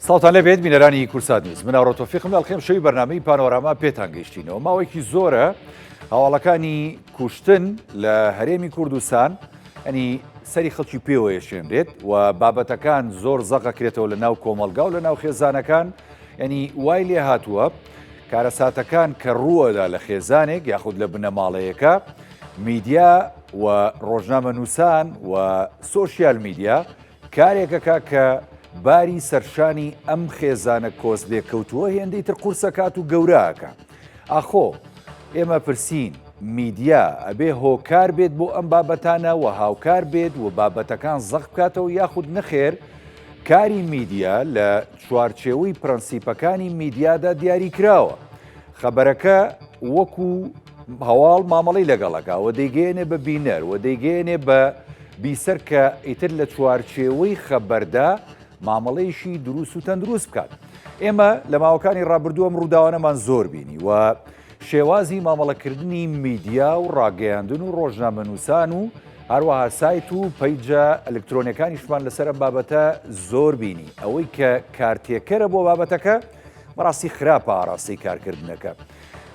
ساڵتان لەبێت بینەرانی کورسات نیوز من ئاڕۆتۆفیقم لەڵخێم شەوی بەرنامەی پانۆراما پێتان گەیشتینەوە ماوەیەکی زۆرە هەواڵەکانی کوشتن لە هەرێمی کوردستان ئەنی سەری خەڵکی پێوە یەشێنرێت و بابەتەکان زۆر زەقەکرێتەوە لە ناو کۆمەلگا و لە ناو خێزانەکان ینی وای لێ هاتووە کارەساتەکان کە ڕووەدا لە خێزانێک یاخود لە بنەماڵەیەەکە میدیا و ڕۆژنامە نووسان و سۆشیال میدیا کارێکەکە کە باری سەرشانی ئەم خێزانە کۆس لێکەوتووە هێندەی تر قورسەکات و گەوراکە ئاخۆ ئێمە پرسین میدیا ئەبێ هۆکار بێت بۆ ئەم بابەتانە و هاوکار بێت و بابەتەکان زەق بکاتەوە یاخود نەخێر کاری میدیا لە چوارچێوەی پرەنسیپەکانی میدیادا دیاری کراوە خەبەرەکە وەکو هەواڵ مامەڵی لەگەڵەکە و دەیگەێنێ بە بینەر و دەیگەێنێ بە بیسەر کە ئیتر لە چوارچێوەی خەبەردا مامەڵەیشی دروست و تەندروست بکات ئێمە لە ماوەکانی ڕابردووەم ڕووداوانەمان زۆر بینی و شێوازی مامەڵەکردنی میدیا و ڕاگەیاندن و ڕۆژنامە نووسان و هەروەها سایت و پەیجە ئەلکترۆنیەکانیشمان لەسەر بابەتە زۆر بینی ئەوەی کە کارتێکەرە بۆ بابەتەکە بەڕاستی خراپە ئاراستەی کارکردنەکە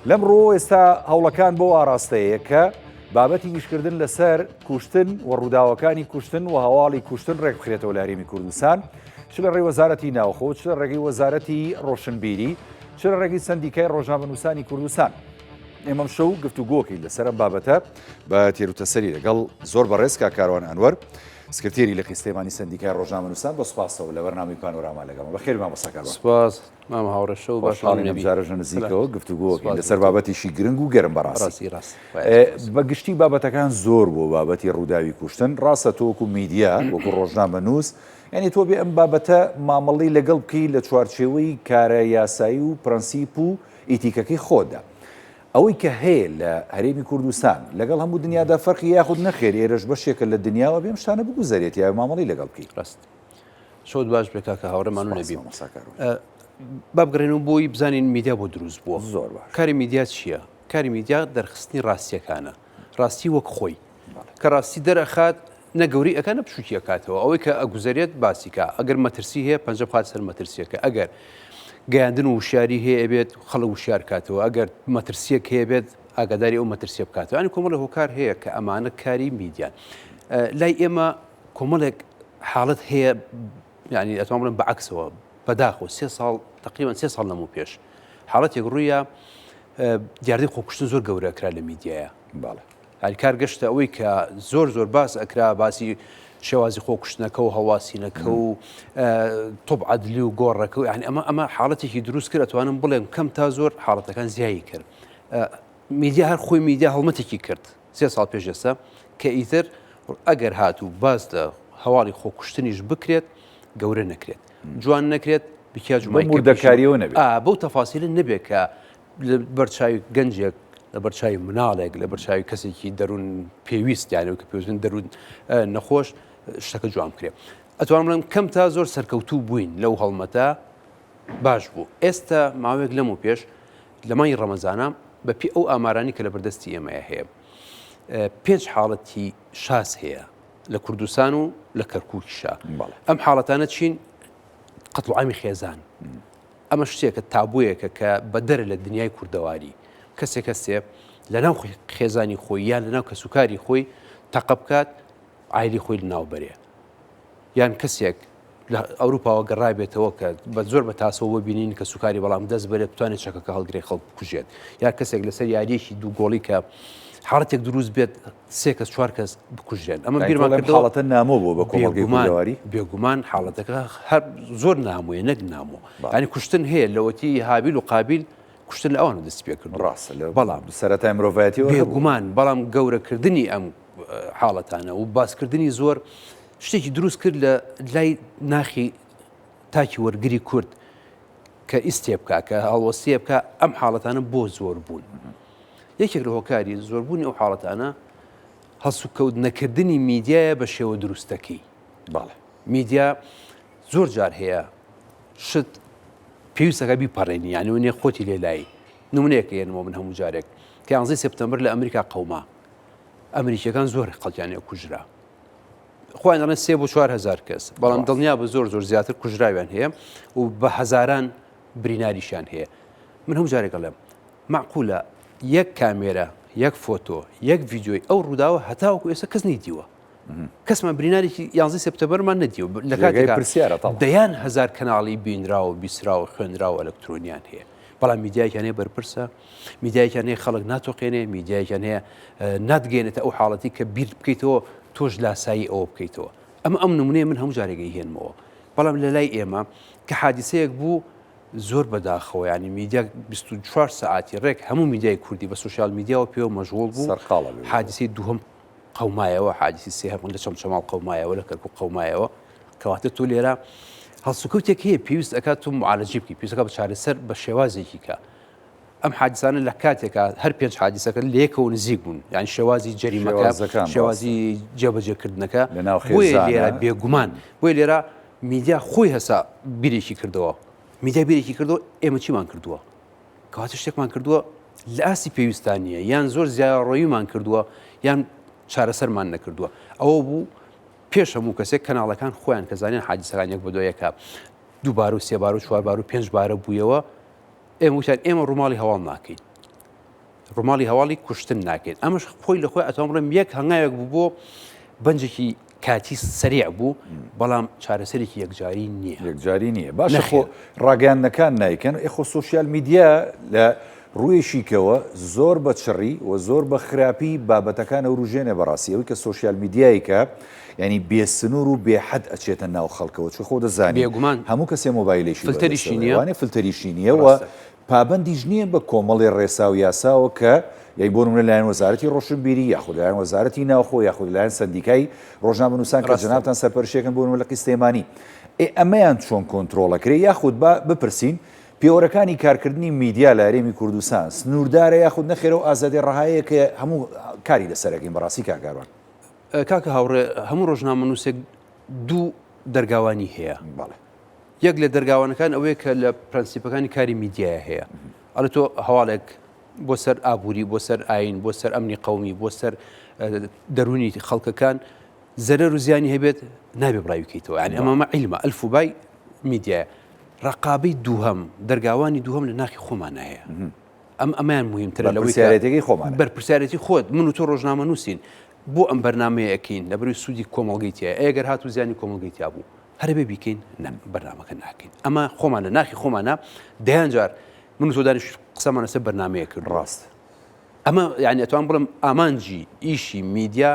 لەمڕۆ ئێستا هەوڵەکان بۆ ئاراستەیە کە بابەتی گشتکردن لەسەر کوشتن و ڕووداوەکانی کوشتن و هەواڵی کوشتن ڕێک بخرێتەوە لە هەرێمی کوردستان چ لە ڕێی وەزارەتی ناوخۆ چ لە ڕێگەی وەزارەتی ڕۆشنبیری چ لە ڕێگەی سندیکای ڕۆژنامە نووسانی کوردستان ئێمەم شەو گفتوگۆکەی لەسەر ئەم بابەتە بە تێروتەسەری لەگەڵ زۆر بەڕێز کاکاروان ئەنوەر سکرتێری لە خستێمانی سندیکای ڕۆژنامە نووسان بۆ سوپاسەوە لە بەرنامەی پانۆراما لەگەڵ بەخێر مامۆستاکاروان سوپاس مام هاوڕێ شەو باشحاڵی نەبجارەژە نزیکەوە گفتوگۆکەی لەسەر بابەتیشی گرنگ و گەرم بەڕاستی بەگشتی بابەتەکان زۆر بۆ بابەتی ڕووداوی کوشتن ڕاستە تۆ وەکو میدیا وەکو ڕۆژنامە نووس یعنی تۆ بێ ئەم بابەتە مامەڵی لەگەڵ بکەی لە چوارچێوەی کارە یاسایی و پرەنسیپ و ئیتیکەکەی خۆدا ئەوەی کە هەیە لە هەرێمی کوردستان لەگەڵ هەموو دنیادا فەرقی یاخود نەخێر ئێرەش بەشێکە لە دنیاوە بێم شتانە بگوزارێت یا مامەڵی لەگەڵ بکەیت ڕاست شەوت باش بێ کاکە هاوڕێمان و نەبی بابگرێنەوە بۆی بزانین میدیا بۆ دروست بووە زۆر باش کاری میدیا چییە؟ کاری میدیا دەرخستنی ڕاستیەکانە ڕاستی وەک خۆی کە ڕاستی دەرەخات نەگەوری ئەەکە نەپشوکی ئەکاتەوە ئەوەی کە ئەگوزارێت باسیکە ئەگەر مەترسی هەیە پەنجە بخات سەر مەترسیەکە ئەگەر گەیاندن و وشیاری هەیە بێت خەڵک وشیار کاتەوە ئەگەر مەترسیەک هەیە بێت ئاگاداری ئەو مەترسیە بکاتەوە ئەنی کۆمەڵە هۆکار هەیە کە ئەمانە کاری میدیان لای ئێمە کۆمەڵێک حاڵت هەیە ینی ئەتوان بڵێن بەعکسەوە بەداخەوە 3 ساڵ تقریبان 3 ساڵ لەموو پێش حاڵەتێک ڕوویە دیاردەی خۆکوشتن زۆر گەورەکرا لە میدیایە هەر کارگەشتە ئەوەی کە زۆر باس ئەکرا باسی شێوازی خۆکوشتنەکە و هەواسینەکە و تۆپ عەدلی و گۆڕەکە و یعنی ئەمە حاڵەتێکی دروست کرد ئەتوانم بڵێم کەم تا زۆر حاڵەتەکان زیایی کرد میدیا هەر خۆی میدیا هەڵمەتێکی کرد 3 ساڵ پێش ئێستا کە ئیتر ئەگەر هاتوو باس لە هەواڵی خۆکوشتنیش بکرێت گەورە نەکرێت جوان نەکرێت بکیا جومای مردەکاریەوە نەبێت بەو تەفاسیلە نەبێت کە لە بەرچاوی گەنجێک لە بەرچاوی مناڵێک لە بەرچاوی کەسێکی دەروون پێویست یانەوە کە پێویستن دەروون نەخۆش شتەکە جوان بکرێت ئەتوانم بڵێم کەم تا زۆر سەرکەوتوو بووین لەو هەڵمەتە باش بوو ئێستا ماوەیەک لەمەوە پێش لە مانگی ڕەمەزانە بەپی ئەو ئامارانی کە لە بەردەستی ئێمەیە هەیە 5 حاڵەتی شاس هەیە لە کوردستان و لە کەرکووکیشا ئەم حاڵەتانە چین قەتڵ و عامی خێزان ئەمە شتێکە تابوویەکە کە بە دەرە لە دنیای کوردەواری کەسێ لە ناو خێزانی خۆی یان لە ناو کەسوکاری خۆی تەقە بکات عایلی خۆی لە ناوبەرێ یان کەسێک لە ئەوروپاوە گەڕای بێتەوە کە بە زۆر بە تاسەوە بینین کە سوکاری بەڵام دەست بەرێت بتوانێت چەکەکە هەڵگرێ خەڵک بکوژێت یا کەسێک لەسەر یاریەکی دوو گۆڵی کە حاڵەتێک دروست بێت 3 کەس 4 کەس بکوژێن ئەمە بیرمان کردەوە حاڵەتە نامۆ بۆ بە کۆمەڵگەی کوردەواری بێگومان حاڵەتەکە هەر زۆر نامۆیە نەک نامۆ ینی کوشتن هەیە لەوەتی هابیل و قابیل کوشتن لە ئەوانە دەست پێ کرد ڕاستە بەڵام سەرەتای مرۆڤایەتیەوە بێگومان بەڵام گەورەکردنی ئەم حاڵەتانە و باسکردنی زۆر شتێکی دروست کرد لە لای ناخی تاکی وەرگری کورد کە ئیسێ بکە کە هەڵوەستیە بکە ئەم حاڵەتانە بۆ زۆر بوون یەکێک لە هۆکاری زۆربوونی ئەو حاڵەتانە هەسوکەوت نەکردنی میدیایە بە شێوە دروستەکەی میدیا زۆر جار هەیە شت پێویستەکە بیپەڕێنی یانی و نێ خۆتی لێلایی نمونەیەکە هێنمەوە من هەموو جارێک کە 11 سپتەمبەر لە ئەمریکا قەوما ئەمریکیەکان زۆر خەڵکیانیان کوژرا خۆیان دەڵێن 3 بۆ 4,000 کەس بەڵام دڵنیا بە زۆر زیاتر کوژراویان هەیە و بە هەزاران بریناریشان هەیە. من هەموو جارێک دەڵێم معقولە یەک کامێرە یەک فۆتۆ یەک ڤیدیۆی ئەو ڕووداوە هەتاوەکو ئێستا کەس نەیدیوە، کەسمان برینارێکی 11 سپتەمبەرمان نەدیوە لە کاتێکا دەیان هەزار کەناڵی بینراوە بیسراوە خوێنراوە ئەلکترۆنیان هەیە، بەڵام میدیایان هەیە بەرپرسە، میدیایان هەیە خەڵک ناتۆقێنێ، میدیایان هەیە ناتگەێنێتە ئەو حاڵەتی کە بیر بکەیتەوە تۆش لاسایی ئەوە بکەیتەوە. ئەم نمونەیە من هەموو جارێکی هێنمەوە، بەڵام لە لای ئێمە کە حادیسەیەک بوو زۆر بەداخەوە، ینی میدیا 24 ساعتی ڕێک هەموو میدیای کوردی بە سوشال میدیاوە پێوە مەشغوڵ بوو، حادیسەی دووهەم قەومایەوە، حادیسی سێهەم لە چەمچەماڵ قەومایەوە لە کەرکووک قەومایەوە، کەواتە تۆ لێرە هەڵسوکەوتێک هەیە پێویست ئەکات تۆ معالەجی بکەی، پێویستەکە بە چارەسەر بە شێوازێکی کە ئەم حادیسانە لە کاتێکە هەر 5 حادیسەکە لەیەکەوە نزیک بوون، یان شێوازی جەریمەکە شێوازی جێبەجێکردنەکە بۆیە لێرە بێگومان بۆیە لێرە میدیا خۆی هەسا بیرێکی کردەوە، میدیا بیرێکی کردەوە ئێمە چیمان کردووە؟ کەواتە شتێکمان کردووە لە ئاسی پێویستانیە، یان زۆر زیاڕۆییمان کردووە یان چارەسەرمان نەکردووە. ئەوە بوو پێش هەموو کەسێک کەناڵەکان خۆیان کە زانیان حادیسەکان یەک بە دوایەکە 2 بار و 3 بار و 4 بار و 5 بارە بوویەوە، ئێمە وتیان ئێمە ڕووماڵی هەواڵ ناکەین، ڕووماڵی هەواڵی کوشتن ناکەین. ئەمەش خۆی لە خۆی ئەتوانڕێم یەک هەنگاوێک بوو بۆ بەنجێکی کاتی سریع بوو، بەڵام چارەسەرێکی یەکجاری نییە. یەکجاری نییە. باشە خۆ ڕاگەاندنەکان نایکەن، ئێخۆ سوشیال میدیا لە ڕوویشیکەوە زۆر بە چڕی و زۆر بە خراپی بابەتەکان ئەو ڕژێنێ بەڕاستی ئەوەی کە سوشیال میدیایکە ینی بێسنوور و بێحەد ئەچێتە ناو خەڵکەوە چ خۆ دەزانانی بێگومان هەموو کەسێ مۆبایلێکی فلتەریشی نییە، وانێ فلتەریشی نییەوە پابندیش نییە بە کۆمەڵی ڕێسا و یاساوە کە یای بۆ نمونە لایەن وەزارەتی ڕۆشنبیری یاخود لایەن وەزارەتی ناوخۆ یاخود لایەن سندیکای ڕۆژنامەنووسان کە جەنابتان سەرپەرشتێکن بۆ نمونە لە قیستێمانی ئەمەیان چۆن کۆنتڕۆڵەکرێ یاخود بپرسین پێوەرەکانی کارکردنی میدیا لە هەرێمی کوردستان سنووردارە یاخود نەخێرە و ئازادی ڕەهایە کە هەموو کاری لەسەرەکەین بەڕاستی کاکاروان. کاکە هاوڕێ هەموو ڕۆژنامەنووسێک دوو دەرگاوانی هەیە، یەک لە دەرگاوانەکان ئەوەیە کە لە پرەنسیپەکانی کاری میدیایە هەیە، ئەڵێ تۆ هەواڵێک بۆ سەر ئابووری بۆ سەر ئاین بۆ سەر ئەمنی قەومی بۆ سەر دەرونی خەڵکەکان زەرەر و زیانی هەبێت نابێ بڕای بکەیتەوە، ینی ئەمەمە عیلمە ئەلفوبای میدیایە. ڕقابەی دووهەم دەرگاوانی دووهەم لە ناخی خۆمان هەیە، ئەمان مهمترە لەوەی خۆمان بەرپرسیارەتی خۆت من و تۆ ڕۆژنامەنووسین بۆ ئەم بەرنمەیە ئەکەین لەبەروی سوودی کۆمەڵگەیتیە، ئەگەر هات و زیانی کۆمەڵگەیتیا بوو هەربێ بیکەین بەرنمەکە ناکەین. ئەمە خۆمان لە ناخی خۆمانە دەیان جار من و تۆ دانیش قسەمان لەسەر بەرنمەیە کرد ڕاست. ئەمە یعنی ئەتوان بڵم ئامانجی ئیشی میدیا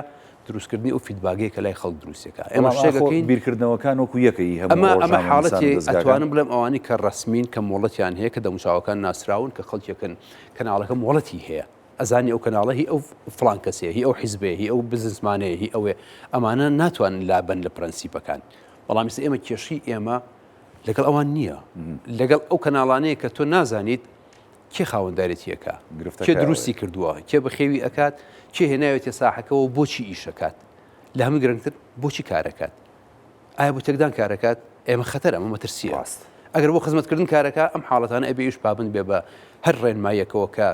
دروستکردنی ئەو فیدباگەیە کە لای خەڵک دروستەکە. ئێمە شتێکەکەین بیرکردنەوەکان وەکو یەکەی ئەمە حاڵەتی ئەتوانم بڵێم ئەوانی کە ڕسمین کە مۆڵەتیان هەیە کە دەموچاوەکان ناسراون کە خەڵکێکن کەناڵەکە مۆڵەتی هەیە، ئەزانی ئەو کەناڵە هی ئەو فڵان کەسێ هی ئەو حیزبێ هی ئەو بزنسمانەیە هی ئەوێ ئەمانە ناتوانن لابن لە پرەنسیپەکان، بەڵام ئێمە کێشی ئێمە لەگەڵ ئەوان نییە، لەگەڵ ئەو کەناڵانەیە کە تۆ نازانیت کێ خاوەندارێتیەکە کێ دروستی کردووە کێ بەخێوی ئەکات کێ هێناوێتە ساحەکەەوە بۆچی ئیشەکات لە هەموو گرنگتر بۆچی کارەکات ئایا بۆ تێکدان کارەکات ئێمە خەتەر ئەمە مەترسیە ئەگەر بۆ خزمەتکردن کارەکە ئەم حاڵەتانە ئەبێ ئیش پابند بێ بە هەر ڕێنمایەکەوە کە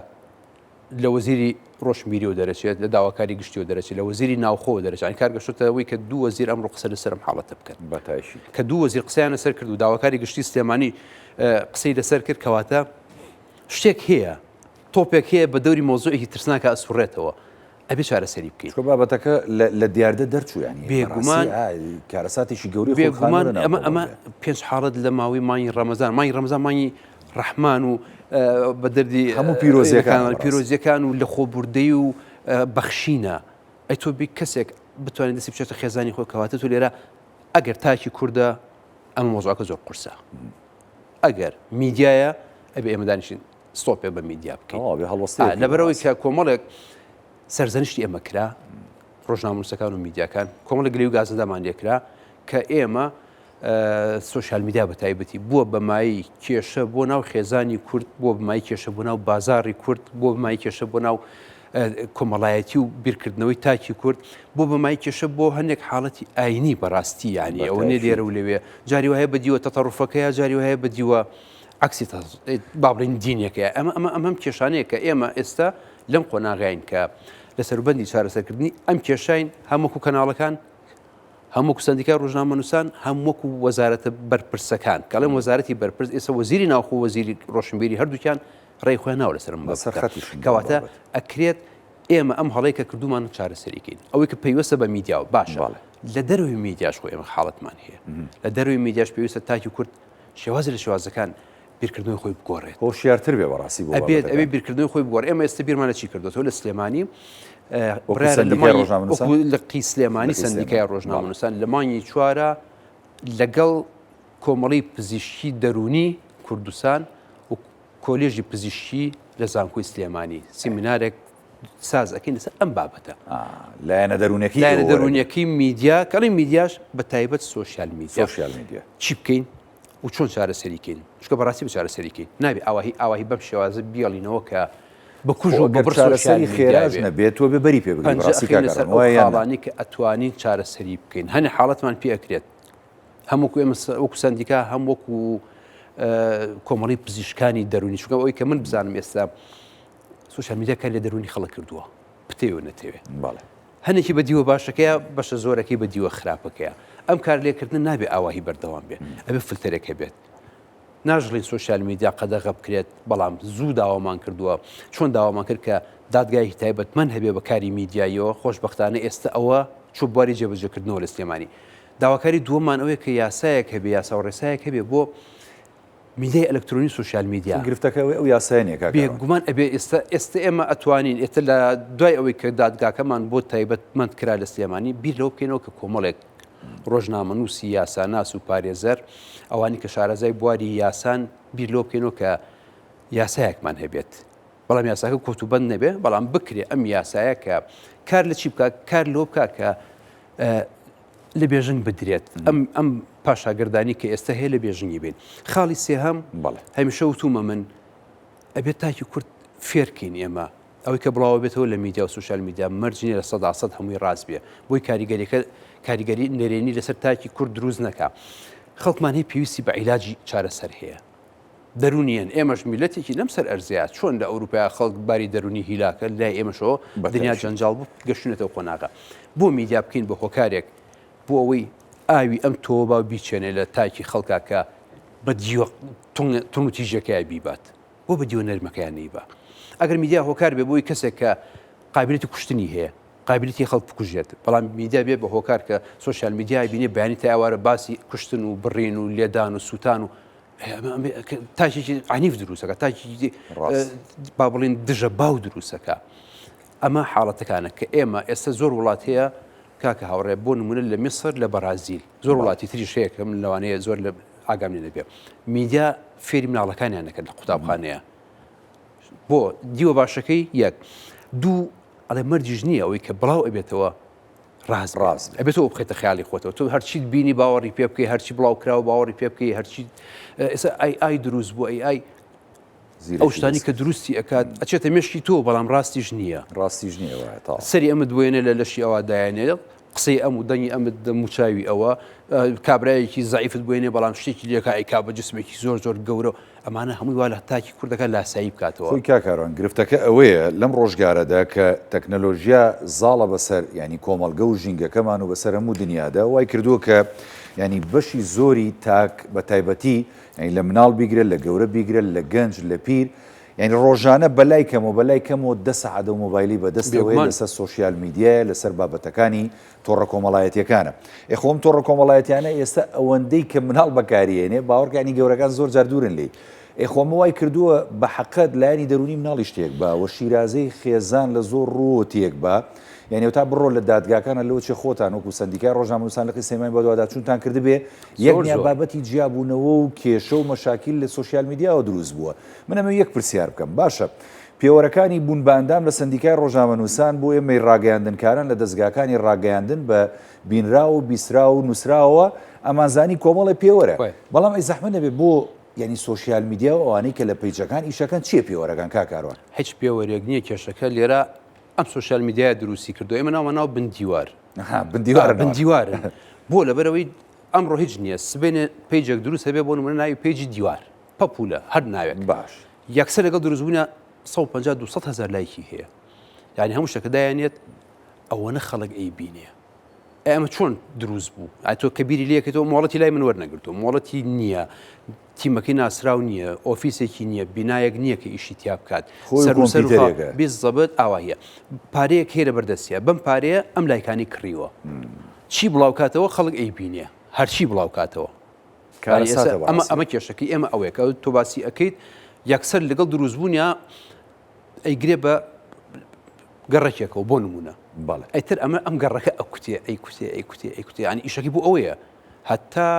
لە وەزیری ڕۆشنبیری و دەرەچێت لە داواکاری گشتی و دەرەچێت لە وەزیری ناوخۆ دەرەچێت کارگەشتەوەی کە دوو وەزیر ئەمڕۆ قسە لەسەرم حاڵەتە بکەن بەتایشی کە دوو وەزیر قسەیانە سەر کرد و داواکاری گشتی سلێمانی قسەی لەسەر کرد کەواتە شتێک هەیە تۆپێک هەیە بە دەوری مۆزوعێکی ترسناکە ئەسوڕێتەوە ئەبێ چارەسەری بکەین بابەتەکە لە دیاردە دەرچوویانی بێگومان کارەساتێکی گەوری بێگومان ئەمە پێنج حاڵەت لە ماوەی مانگی ڕەمەزان مانگی ڕەحمان و بە دەردی هەموو پیرۆزیەکان و لە خۆبوردەی و بەخشینە ئەی تۆ بی کەسێک بتوانێت دەستی بچێتە خێزانی خۆی کەواتە تۆ لێرە ئەگەر تاکی کووردە ئەمە مۆزوعەکە زۆر قورسە ئەگەر میدیایە ئەبێ ئێمە دانیشین ستۆپێ بە میدیا بکەین لەبەرەوەی کە کۆمەڵێک سەرزەنشتی ئێمە کرا ڕۆژنامەنووسەکان و میدیاکان کۆمەڵە گلەی و گازەندامان لێکرا کە ئێمە سوشال میدیا بە تایبەتی بووە بەمایی کێشە بۆ ناو خێزانی کورد بۆ بمای کێشە بۆ ناو بازاڕی کورد بۆ بمای کێشە بۆ ناو کۆمەڵایەتی و بیرکردنەوەی تاکی کورد بۆ بەمای کێشە بۆ هەندێک حاڵەتی ئاینی بەڕاستی یانی ئەوە نێ لێرە و لەوێ جاری وهەیە بەدیوە تەتەڕوفەکەیە جاری وهەیە بەدیوە عکسی بابڕین دینیەکەیە ئەمەم کێشانەیە کە ئێمە ئێستا لەم قۆناغاین کە لە سەربەندی چارەسەرکردنی ئەم کێشاین هەموو کەناڵەکان هەموو سندیکای ڕۆژنامەنووسان هەم وەکو وەزارەتە بەرپرسەکان کەڵێم وەزارەتی بەرپرس ئێستا وەزیری ناوخۆ وەزیری ڕۆشنبیری هەردووکیان ڕێی خۆیان ناوە لەسەر کەواتە ئەکرێت ئێمە ئەم هەڵەی کە کردومان چارەسەریکەین ئەوەی کە پێیوەستە بە میدیاوە باشە لە دەروی میدیاش خۆ ئێمە حاڵەتمان هەیە لە دەروی میدیاش پێویستە تاکی کورد شێوازی لە شێوازەکان بیرکردنەوەی خۆی بگۆڕێت هۆشیارتر بێ بەڕاستی بۆ ئەبێت ئەوێ بیرکردنەوەی خۆی بگۆڕ ئێمە ئێستا بیرمان لە چی کردوەوە لە سلێمانی لە قی سلێمانی سندیکای ڕۆژنامەنووسان لە مانگی چوارە لەگەڵ کۆمەڵی پزیشکی دەرونی کوردستان و کۆلێژی پزیشکی لە زانکۆی سلێمانی سیمینارێک ساز ئەکەین لەسەر ئەم بابەتە لایەنە دەرونیەکەی میدیا کەڵی میدیاش بە تایبەت سۆشیال میدیا چی بکەین و چۆن چارەسەریکەین چکە بەڕاستی بە چارەسەریکەین نابێ ئاواهی بەم شێوازە بیاڵینەوە کە بەکوژی خێراژ نەبێت تۆ بەبەری پێ بگەڕاستی کە ئەتوانین چارەسەری بکەین هەنێ حاڵەتمان پێ ئەکرێت هەمووکو ئێمە وەکو سندیکا هەم وەکو کۆمەڵی پزیشکانی دەرونی چکە ئەوەی کە من بزانم ئێستا سوشال میدیا کار لە دەرونی خەڵک کردووە بتێوە نەتەوێ هەنێکی بە دیوە باشەکەیە بەشە زۆرەکەی بە دیوە خراپەکەیە ئەم کار لێکردن نابێ ئاواهی بەردەوام بێت ئەبێ فلتەرێکە بێت ناژڵین سوشال میدیا قەدەغە بکرێت بەڵام زوو داوامان کردووە چۆن داوامان کرد کە دادگای تایبەتمەند هەبێ بە کاری میدیایەوە خۆشبەختانە ئێستا ئەوە چوو بواری جێبەجێکردنەوە لە سلێمانی داواکاری دووەمان ئەوەیە کە یاسایەک هەبێ یاسا و ڕێسایەک هەبێ بۆ میدیای ئەلکترۆنی سوشال میدیا گرفتەکە ئەو یاسایەنێکە بێگومان ئەبێ ئێستا ئێمە ئەتوانین ئێستا لە دوای ئەوەی کە دادگاکەمان بۆ تایبەتمەند کرا لە سلێمانی بیر لەوە بکەینەوە کە کۆمەڵێک ڕۆژنامەنووسی یاساناس و پارێزەر ئەوانی کە شارەزای بواری یاسان بیر لەوە بکەینەوە کە یاسایەکمان هەبێت بەڵام یاساکە کۆتوبەند نەبێ بەڵام بکرێ ئەم یاسایە کە کار لە چی بکات کار لەوە بکات کە لە بێژنگ بدرێت ئەم پاشاگردانی کە ئێستا هەیە لە بێژنگی بین خاڵی سێهەم هەمیشە وتومە من ئەبێت تاکی کورد فێرکەین ئێمە ئەوەی کە بڵاوە بێتەوە لە میدیا و سوشال میدیا مەرجنی لە 100% هەمووی ڕاست بێ بۆی کاریگەری نەرێنی لەسەر تاکی کورد دروست نەکا خەڵکمان هەیە پێویستی بە عیلاجی چارەسەر هەیە دەرونیان ئێمەش میلەتێکی لەم سەر ئەرزیات چۆن لە ئەوروپای خەڵک باری دەرونی هیلاکە لای ئێمەشەوە دنیا جەنجاڵ بوو گەشتونێتەوە قۆناغا بۆ میدیا بکەین بە هۆکارێک بۆ ئەوەی ئاوی ئەم تۆ با بیچێنێ لە تاکی خەڵکا کە بە تون و تیژەکەی بیبات بۆ بە دیوە نەرمەکەیان نەیبا ئەگەر میدیا هۆکار بێ بۆی کەسێک کە قابلیتی کوشتنی هەیە قابلیتی خەڵک بکوژێت بەڵام میدیا بێ بە هۆکار کە سوشال میدیای بینێ بەیانی تا ئەوارە باسی کوشتن و بڕین و لێدان و سووتان و تاکێکی عنیف دروستەکە تاکی با بڵین دژە باو دروستەکە ئەمە حاڵەتەکانە کە ئێمە ئێستا زۆر وڵات هەیە کاکە هاوڕێ بۆ نمونە لە میسر لە بەرازیل زۆر وڵاتی تریش هەیە کە من لەوانەیە زۆر لە ئاگام لێ نەبێ میدیا فێری مناڵەکانیان نەکرد لە قوتابخانەیە بۆ دیوە باشەکەی یەک دوو ئەڵێ مەرجیش نییە ئەوەی کە بڵاو ئەبێتەوە ڕاست ئەبێتەوە بخێتە خیاڵی خۆتەوە تۆ هەرچیت بینی باوەڕی پێ بکەی هەرچی بڵاو کراوە باوەڕی پێ بکەی هەرچی ئێستا ئای دروست بوو ئای ئەو شتانی کە دروستی ئەکات ئەچێتە مێشکی تۆ بەڵام ڕاستیش نییە سەری ئەمە دوێنێ لە لەشی ئەوە دایانێت قسەی ئەم و دەنگی ئەمت دەموچاوی ئەوە کابراایەکی زعیفت بوێنێ بەڵام شتێکی لێکا ئەیکا بە جسمێکی زۆر گەورە ئەمانە هەمووی وا لە تاکی کوردەکە لاسایی بکاتەوە خۆی کاکارۆن گرفتەکە ئەوەیە لەم ڕۆژگارەدا کە تەکنەلۆژیا زاڵە بەسەر ینی کۆمەلگە و ژینگەکەمان و بەسەر هەموو دنیادا وای کردووە کە ینی بەشی زۆری تاک بە تایبەتی لە مناڵ بیگرێت لە گەورە بیگرێت لە گەنج لە پیر یعنی ڕۆژانە بەلای کەمەوە 10 سەعات و مۆبایلی بەدەستەوەی لەسەر سوشیال میدیای لەسەر بابەتەکانی تۆڕە کۆمەڵایەتیەکانە خۆم تۆڕە کۆمەڵایەتیانە ئێستا ئەوەندەی کە مناڵ بەکارێنێ باوەڕکانی گەورەکان زۆر جار دوورن لێ خۆم وای کردووە بە حەقەت لایانی دەرونی مناڵی شتێک بە وە شیرازەی خێزان لە زۆر ڕوو تێک بە یعنی تا بڕۆ لە دادگاکانە لەوە چێ خۆتان وەکو سندیکای ڕۆژنامەنووسان لە قسەی بۆ دووادا چونتان کردبێ یەکنیا بابەتی جیابوونەوە و کێشە و مەشاکیل لە سوشیال میدیاوە دروست بووە من ئەمە یەک پرسیار بکەم باشە پێوەرەکانی بوون باندام لە سندیکای ڕۆژنامەنووسان بۆ ئێمەی ڕاگەیاندنکاران لە دەستگاکانی ڕاگەیاندن بە بینرا و بیسرا و نووسراوە ئەمانزانی کۆمەڵی پێوەرە بەڵام ئەی زەحمە نەبێ بۆ ینی سوشیال میدیا و ئەوانەی کە لە پیجەکان ئیشەکان چیە پێوەرەکان کاکارۆن هیچ پێوەرێک نییە کێشەکە لێرە ئەم سوشیال میدیای دروستی کردو ئێمە ناو بندیوار بندیوارن بۆ لەبەرەوەی ئەمڕۆ هیچ نییە سبێنێ پیجێک دروست هەبێ بۆ نمونە ناوی پیجی دیوار پەپولە هەر ناوێت باش یەکسەر لەگەڵ دروستبوونە 150-200 هەزار لایکی هەیە یعنی هەموو شتەکە دایانێت ئەوەنە خەڵک ئەی بینێ ئەمە چۆن دروست بوو ئەتۆ کە بیری لەکەیتەوە مۆڵەتی لای من وەرنەگرتو مۆڵەتی نییە تیمەکەی ناسرااو نییە ئۆفیسێکی نییە بینایەک نییە کە ئیشی تیا بکات بیست زەبت ئاوایە پارەیەک هێرە بەردەستیە بەم پارەیە ئەم لایکانی کڕیوە چی بڵاوکاتەوە خەڵک ئەیبینێ هەرچی بڵاوکاتەوە ئەمە کێشەکەی ئێمە ئەوەیە تۆ باسی ئەەکەیت یەکسەر لەگەڵ دروستبوونیا ئەیگرێ بە گەڕێکێکەوە بۆ نمونە ئەیتر ئەم گەڕەکە ئەیکوتێ ینی ئیشەکە بوو ئەوەیە هەتا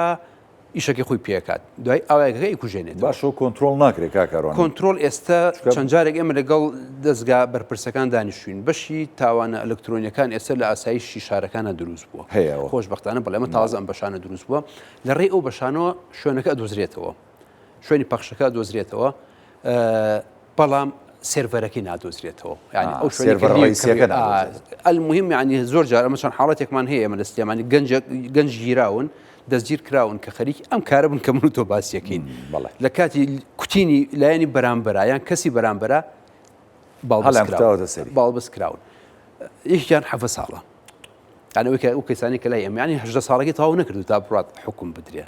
ئیشەکە خۆی پێکات دوای ئاوایەکەکە ئیکوژێنێت باشەوە کۆنتترۆل ناکرێت کاکەڕۆن کۆنتترۆل ئێستا چەند جارێک ئێمە لەگەڵ دەستگا بەرپرسەکان دانیشتوین بەشی تاوانە ئەلکترۆنیەکان ئێستا لە ئاسایشی شارەکانە دروست بووە هەیەەوە خۆشبەختانە بەڵێمە تازە ئەم بەشانە دروست بووە لە ڕێی ئەو بەشانەوە شوێنەکە دۆزرێتەوە شوێنی پەخشەکە دۆزرێتەوە بەڵام سێڤەرەکەی نادۆزرێتەوە ینی ئەو شوێنەکە المهم ینی زۆر جار ئەمە چەند حاڵەتێکمان هەیە ئەمە لە سلێمانی گەنج گیراون دەستگیر کراون کە خەریک ئەم کارە بن کە من و تۆ باسیەکەین لە کاتی کوتینی لایەنی بەرامبەرە یان کەسی بەرامبەرە باڵبەست کراون یەکیان 7 ساڵە ئەو کەسانی کە لای ئەم ینی 8 ساڵەکەی تاو نەکردو تا بڕات حکوم بدرێ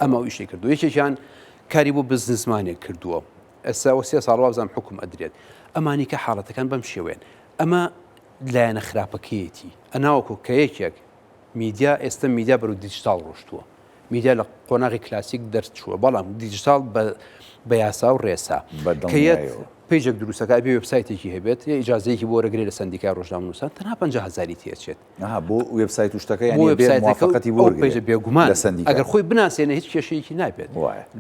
ئەمە ئیشی کردو یەکێکیان کاری بۆ بزنسمانێک کردووە ئێستا 3 ساڵ وابزانم حکوم ئەدرێت ئەمانی کە حاڵەتەکان بەم شێوێن ئەمە لایەنە خراپەکەیەتی ئەناوەکو کە یەکێک میدیا ئێستا میدیا بەرەو دیجیتال ڕۆشتووە میدیا لە قۆناغی کلاسیک دەرچووە بەڵام دیجیتال بە یاسا و ڕێسا کەیەت پیجێک دروستەکە بێ وێبسایتێکی هەبێت یا ئیجازەیەکی بۆ وەرەگرێت لە سندیکای ڕۆژنامەنووسان تەنها 50,000 تێچێت بۆ وێبسایت شتەکە یعنی بۆ بێگومان ئەگەر خۆی بناسیێنە هیچ کێشەیەکی نابێت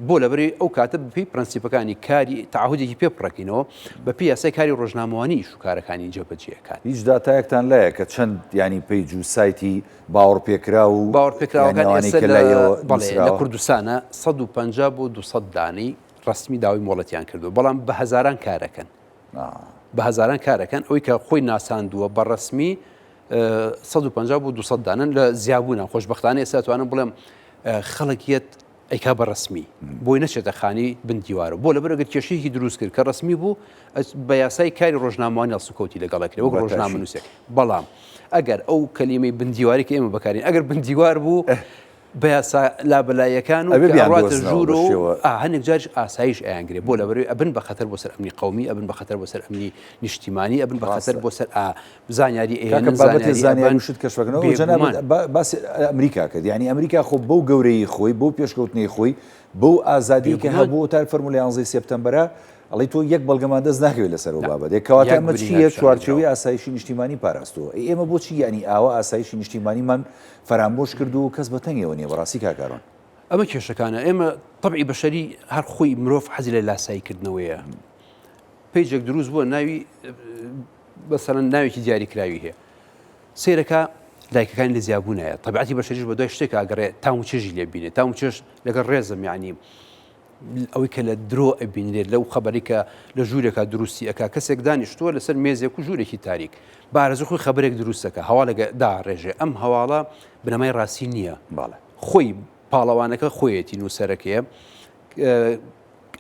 بۆ لەبەری ئەو کاتە بپی پرەنسیپەکانی کاری تعهودێکی پێ بڕەکەینەوە بەپی یاسای کاری ڕۆژنامەوانی ئیش و کارەکانی جێبەجێەکان هیچ داتایەکتان لایە کە چەند ینی پیج و سایتی باوەڕ پێکرا و لە کوردستانە 150 بۆ 200 دانەی ڕستمی داوای مۆڵەتیان کردو بەڵام بە هەزاران کارەکەن بە هەزاران کارەکەن ئەوەی کە خۆی ناساندووە بە ڕسمی 150 بۆ 200 دانن لە زیابوونە خۆشببختانە ئێستا توانم بڵێم خەڵکیەت ئەیکا بە ڕسمی بۆی نەچێتە خانی بندیوارە بۆ لەبەر ئەگەر کێشەیەکی دروست کرد کە ڕسمی بوو بە یاسای کاری ڕۆژنامەوانی هەڵسوکەوتی لەگەڵەکرێ وەک ڕۆژنامەنووسێک بەڵام ئەگەر ئەو کەلیمەی بندیواری کە ئێمە بەکارین ئەگەر بندیوار بوو بە یاسا لابەلایەکان و ڕاتە ژوور و هەندێک جارش ئاسایش ئەیانگرێ بۆ لەبەر ئەبن بە خەتەر بۆ سەر ئەمنی قومی ئەبن بە خەتەر بۆ سەر ئەمنی نیشتیمانی ئەبن بە خەتەر بۆ سەر زانیاری زانیاری شت کەشەکەنەوە باسی ئەمریکا کرد ینی ئەمریکا خۆ بەو گەورەی خۆی بۆ پێشکەوتنی خۆی بەو ئازادی کە هەبوو تا فەرمولە 11 سپتەمبەرە ئەڵی تۆ یەک بەڵگەمان دەست ناکەوێت لەسەر بابەت کەواتە ئەمە چیە چوارچێوەی ئاسایشی نیشتیمانی پاراستەوە ئێمە بۆچی ینی ئاوا ئاسایشی نیشتیمانیمان فەرامۆش کردو و کەس بەتەنگەوە نیە بەڕاستی کاکارۆن ئەمە کێشەکانە ئێمە طبعی بەشەری هەر خۆی مرۆڤ حەزی لە لاساییکردنەوەیە پیجێک دروست بووە ناوی بەسەرەن ناوێکی دیاریکراوی هەیە سیرەکە لایکەکانی لە زیابوونایە طبیعەتی بەشەریش بە دوای شتێک ئاگەڕێ تام و چێژی لێ بینێت تام و چێژ لەگەڵ ڕێزم یعنی ئەوەی کە لە درۆ ئەبینرێت لەو خەبەری کە لە ژوورێکە دروستی ئەکا کەسێک دانیشتووە لەسەر مێزێک و ژوورێکی تاریک بارەزە خۆی خەبەرێک دروستەکە هەوا لەگە داڕێژێ ئەم هەواڵە بنەمای ڕاستی نییە خۆی پاڵەوانەکە خۆیەتی نووسەرەکەیە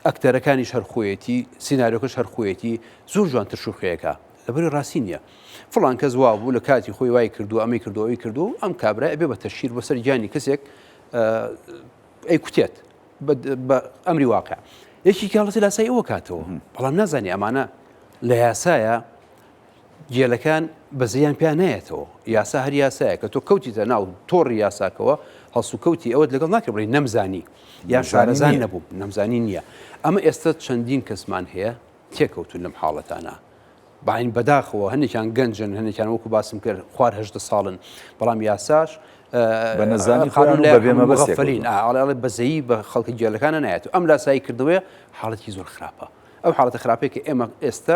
ئەکتەرەکانیش هەر خۆیەتی سیناریۆکەش هەر خۆیەتی زۆر جوانتر شوخەیەەکە لەبەری ڕاستی نییە فڵان کەس وا بوو لە کاتی خۆی وای کردو ئەمەی کردوەوەی کردو ئەم کابرا ئەبێ بە تەشیر بەسەر گیانی کەسێک ئەی کوتێت بە ئەمری واقع یەکی کاڵەتی لاسایی ئەوە کاتەوە بەڵام نازانی ئەمانە لە یاسایە گێلەکان بەزیان پیان نایەتەوە یاسا هەر یاسایە کە تۆ کەوتیتە ناو تۆڕی یاساکەوە هەڵسو کەوتی ئەوەت لەگەڵ ناکرێ بڵێ نەمزانی یا شارەزان نەبوو نەمزانی نییە ئەمە ئێستا چەندین کەسمان هەیە تێکەوتون لەم حاڵەتانە باین بەداخەوە هەندێکیان گەنجن هەندێکیان وەکو باسم کرد خوار 8 ساڵن بەڵام یاساش بە نەزانی خۆیان و بەبێمە بەسەفرین ئاڵێ بەزەیی بە خەڵکی گێلەکانە نایەت و ئەم لاسایی کردووە حاڵەتی زۆر خراپە ئەو حاڵەتە خراپەیە کە ئێمە ئێستا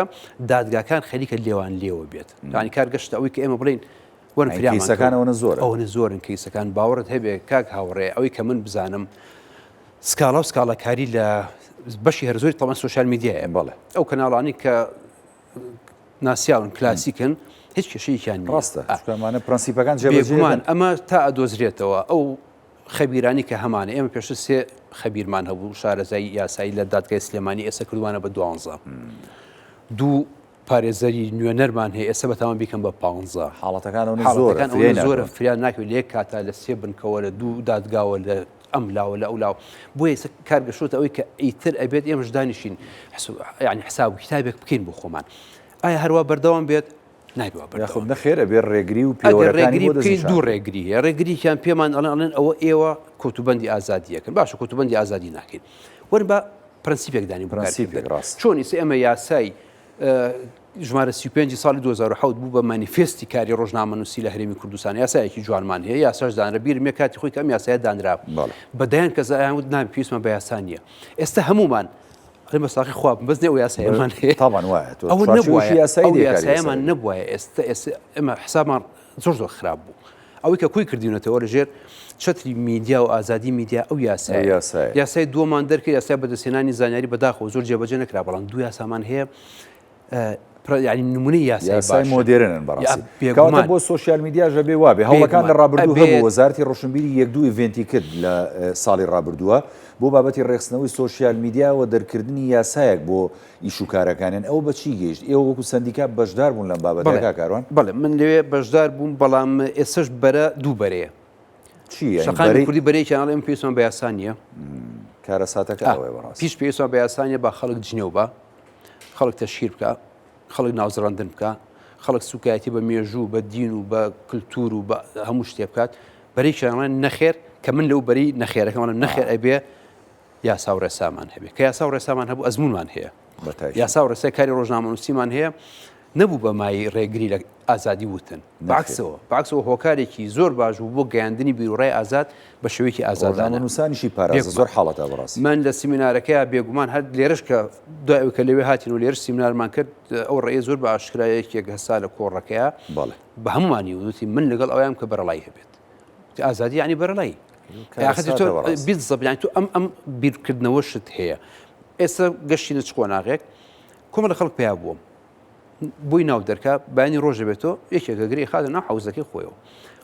دادگاکان خەریکە لێوان لێوە بێت ینی کارگەشتە ئەوەی کە ئێمە بڵین وەرن فریامەکانەوە زۆر ئەوە زۆرن کەیسەکان باوەڕت هەبێ کاک هاوڕێ ئەوەی کە من بزانم سکاڵا و سکاڵەکاری لە بەشی هەرزۆری تەمان سوشال میدیایە بەڵێ ئەو کەناڵانی کە ناسیاون کلاسیکن هیچ کێشەیەکیان ڕاستە ئەمانە پرەنسیپەکان جێبەجێن ئەمە تا ئەدۆزرێتەوە ئەو خەبیرانی کە هەمانە ئێمە پێش 3 خەبیرمان هەبوو شارەزای یاسایی لە دادگای سلێمانی ئێستا کردوانە بە 12 دوو پارێزەری نوێنەرمان هەیە ئێستا بەتاوان بیکەم بە 15 حاڵەتەکان زۆرە فریان ناکەوێت لێک کاتا لە سێ بنکەوە لە دوو دادگاوە لە ئەم لاوە لە ئەولااو بۆیە کارگەشتە ئەوەی کە ئیتر ئەبێت ئێمەش دانیشین ینی حساب و کتابێک بکەین بۆ خۆمان ئایا هەروە بەردەوام بێت نایخ نەخێرە بێ ڕێگری و پێوەەکانی بکەین دوو ڕێگری هەیە ڕێگرییان پێمان ئەڵێن ئەوە ئێوە کۆتوبەندی ئازادیەکەن باشە کۆتوبەندی ئازادی ناکەین وەرن بە پرەنسیپێکدانی چۆنی ئێمە یاسای ژمارە 35 ساڵی 2007 بوو بە مانیفێستی کاری ڕۆژنامەنووسی لە هەرێمی کوردستان یاسایەکی جوانمان هەیە یاساش دانرا بیرمێ کاتی خۆی کەم یاسایە دانرا بەدایان کە زایانوت نامی پێویستمان بە یاسا نییە ئێستا هەمومان مەساقی خواب بەس نێ یاسایەمان هەیە ئەوە یاسایەمان نەبووە ئێستا ئێمە حسابمان زۆر خراپ بوو ئەوەی کە کوی کردیونەتەوە لەژێر چتری میدیا و ئازادی میدیا ئەو یاسای دووەمان دەرکە یاسای بەدەستێنانی زانیاری بەداخەوە زۆر جێبەجێ نەکرا بەڵام دوو یاسامان هەیە ینی نمونەی یاسای مۆدرنن بەڕاستی بۆ سوۆسیال میدیا ژەبێ وابێ هەوڵەکان لە ڕابردوو هەبوو وەزارەتی ڕۆشنبیری یەک دوو ئیڤێنتی کرد لە ساڵی ڕابردووە بۆ بابەتی ڕێخستنەوەی سوۆسیال میدیا و دەرکردنی یاسایەک بۆ ئیشوکارەکانیان ئەو بەچی گەیشت ئێوە وەکو سندیکا بەشدار بوون لەم بابەتەکە کاروان بەڵێ من لەوێ بەشدار بووم بەڵام ئێسش بەرە دوو بەرەیە شەقانی کوردی بەرەیەکیان ئەڵێ پێویستمان بە یاسا نییە کارە ساتەکە بەڕاستی پیش پێویستمان بە یاسا نییە با خەڵک جنێو بە خەڵک تەشهیر بکە خەڵک ناوزڕاندن بکە خەڵک سوکایەتی بە مێژوو بە دین و بە کللتور و بە هەموو شتێ بکات بەرەیەکیان نەخێر کە من لەو بەری نەخێرەکەمانم نەخێر ئەبێ یاسا و ڕێسامان هەبێت کە یاسا و ڕێسامان هەبوو ئەزمونمان هەیە یاسا و ڕێسای کاری ڕۆژنامەنووسیمان هەیە نەبوو بە مای ڕێگری لە ئازادی وتن باکسەوە هۆکارێکی زۆر باش بوو بۆ گەیاندنی بیرڕای ئازاد بە شێوەیەکی ئازادانە نووسانیشی پارێز زۆر حاڵەتە بەڕاستی من لە سیمینارەکەی بێگومان هەر لێرش کە دوای کە لەوێ هاتین و لێرش سیمینارمان کرد ئەو ڕێی زۆر بە ئاشکرایەکێک هەستا لە کۆڕەکەیە بە هەمومانی وتی من لەگەڵ ئەویان کە بەرەڵای هەبێت ئازادی ینی بەرەڵایی بیت زەبیان تو ئەم بیرکردنەوەشت هەیە ئێستا گەشتینە چ قۆناغێک کۆمە لە خەڵک پێیا بووم بووی ناو دەرکە بەینی ڕۆژە بێتەوە یەکێکە گری خاتە ناو حوزەکەی خۆیەوە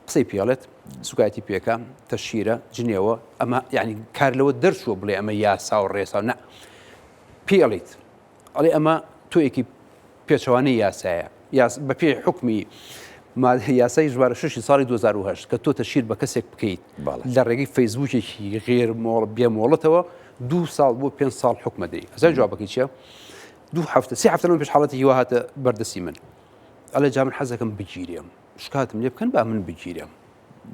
قسەی پیاڵێت سوکایەتی پێەکە تەشیرە جنێەوە ئەمە یعنی کار لەوە دەرچووە بڵێ ئەمە یاسا و ڕێسا نە پیاڵیت ئەڵێ ئەمە تۆیەکی پێچەوانەی یاسایە بە پێی حکمی یاسای ژمارە 6 ساڵی 2010 کە تۆ تەشیر بە کەسێک بکەیت لە ڕێگەی فەیسبووکێکی غێر بێمۆڵەتەوە 2 ساڵ بۆ 5 ساڵ حکمە دەری ئەزای جوابەکەی چییە؟ 2 هەفتە 3 هەفتە لەمە پێش حاڵەتی هیوا هاتە بەردەسی من ئەڵێ جا من حەزەکەم بگیرێم شکاتم لێ بکەن با من بگیرێم